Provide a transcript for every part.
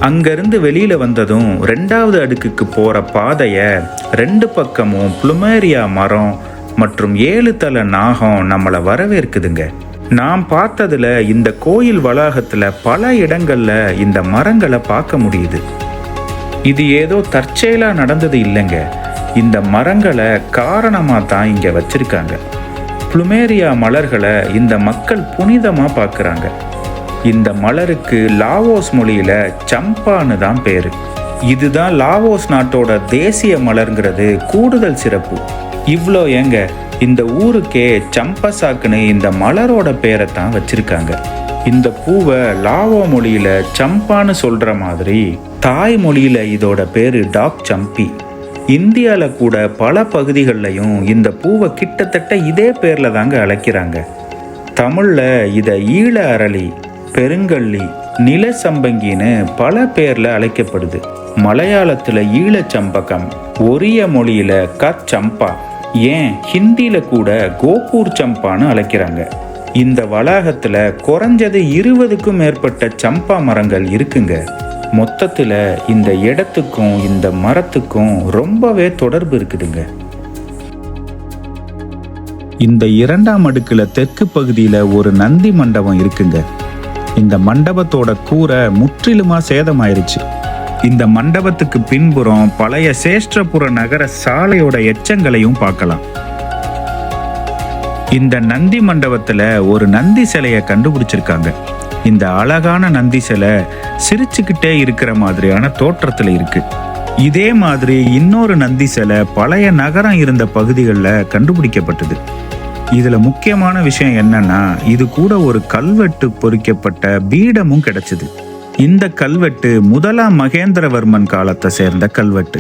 அங்கிருந்து வெளியில வந்ததும் 2வது அடுக்குக்கு போற பாதைய 2 பக்கமும் புளுமேரியா மரம் மற்றும் 7 தலை நாகம் நம்மளை வரவேற்குதுங்க. நாம் பார்த்ததுல இந்த கோயில் வளாகத்துல பல இடங்கள்ல இந்த மரங்களை பார்க்க முடியுது. இது ஏதோ தற்செயலா நடந்தது இல்லைங்க. இந்த மரங்களை காரணமா தான் இங்க வச்சிருக்காங்க. புளுமேரியா மலர்களை இந்த மக்கள் புனிதமா பார்க்கறாங்க. இந்த மலருக்கு லாவோஸ் மொழியில சம்பான்னு தான் பேரு. இதுதான் லாவோஸ் நாட்டோட தேசிய மலர்ங்கிறது கூடுதல் சிறப்பு. இவ்வளோ ஏங்க, இந்த ஊருக்கே சம்பசாக்குன்னு இந்த மலரோட பேரை தான் வச்சிருக்காங்க. இந்த பூவை லாவோ மொழியில சம்பான்னு சொல்ற மாதிரி தாய் மொழியில இதோட பேரு டாக் சம்பி. இந்தியால கூட பல பகுதிகளிலையும் இந்த பூவை கிட்டத்தட்ட இதே பேர்ல தாங்க அழைக்கிறாங்க. தமிழ்ல இத ஈழ அரளி, பெருங்கள்ளி, நிலசம்பங்கின்னு பல பேர்ல அழைக்கப்படுது. மலையாளத்துல ஈழச்சம்பகம், ஒரிய மொழியில கச்சம்பா, ஏன் ஹிந்தியில கூட கோபூர் சம்பான்னு அழைக்கிறாங்க. இந்த வளாகத்துல குறைஞ்சது 20க்கும் மேற்பட்ட சம்பா மரங்கள் இருக்குங்க. மொத்தத்துல இந்த இடத்துக்கும் இந்த மரத்துக்கும் ரொம்பவே தொடர்பு இருக்குதுங்க. இந்த 2ஆம் அடுக்குல தெற்கு பகுதியில ஒரு நந்தி மண்டபம் இருக்குங்க. இந்த மண்டபத்தோட கூரை முற்றிலுமா சேதமாயிருச்சு. இந்த மண்டபத்துக்கு பின்புறம் பழைய சேஷ்டிரபுர நகர சாலையோட எச்சங்களையும் பார்க்கலாம். இந்த நந்தி மண்டபத்துல ஒரு நந்தி சிலையை கண்டுபிடிச்சிருக்காங்க. இந்த அழகான நந்தி சிலை சிரிச்சுக்கிட்டே இருக்கிற மாதிரியான தோற்றத்துல இருக்கு. இதே மாதிரி இன்னொரு நந்தி சிலை பழைய நகரம் இருந்த பகுதிகளில் கண்டுபிடிக்கப்பட்டது. இதுல முக்கியமான விஷயம் என்னன்னா, இது கூட ஒரு கல்வெட்டு பொறிக்கப்பட்ட பீடமும் கிடைச்சது. இந்த கல்வெட்டு 1ஆம் மகேந்திரவர்மன் காலத்தை சேர்ந்த கல்வெட்டு.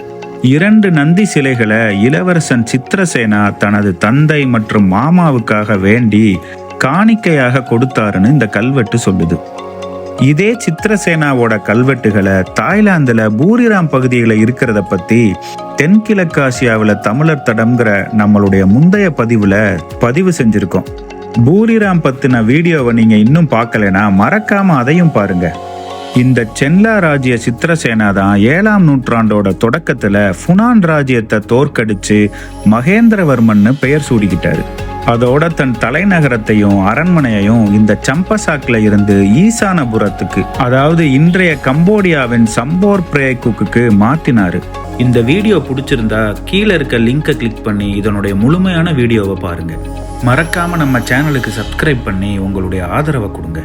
2 நந்தி சிலைகளை இளவரசன் சித்திரசேனா தனது தந்தை மற்றும் மாமாவுக்காக வேண்டி காணிக்கையாக கொடுத்தாருன்னு இந்த கல்வெட்டு சொல்லுது. இதே சித்திரசேனாவோட கல்வெட்டுகளை தாய்லாந்துல பூரிராம் பகுதியில் இருக்கிறத பத்தி தென்கிழக்காசியாவில் தமிழர் தடம்ங்கிற நம்மளுடைய முந்தைய பதிவு செஞ்சிருக்கோம். பூரிராம் பத்தின வீடியோவை நீங்க இன்னும் பார்க்கலனா மறக்காம அதையும் பாருங்க. இந்த சென்லா ராஜ்ய சித்திரசேனா தான் 7ஆம் நூற்றாண்டோட தொடக்கத்துல ஃபுனான் ராஜ்யத்தை தோற்கடிச்சு மகேந்திரவர்மன்னு பெயர் சூடிக்கிட்டாரு. அதோட தன் தலைநகரத்தையும் அரண்மனையையும் இந்த சம்பசாக்ல இருந்து ஈசானபுரத்துக்கு, அதாவது இன்றைய கம்போடியாவின் சம்போர் பிரேக்குக்கு மாத்தினாரு. இந்த வீடியோ பிடிச்சிருந்தா கீழே இருக்க லிங்கை கிளிக் பண்ணி இதனுடைய முழுமையான வீடியோவை பாருங்க. மறக்காம நம்ம சேனலுக்கு சப்ஸ்கிரைப் பண்ணி உங்களுடைய ஆதரவை கொடுங்க.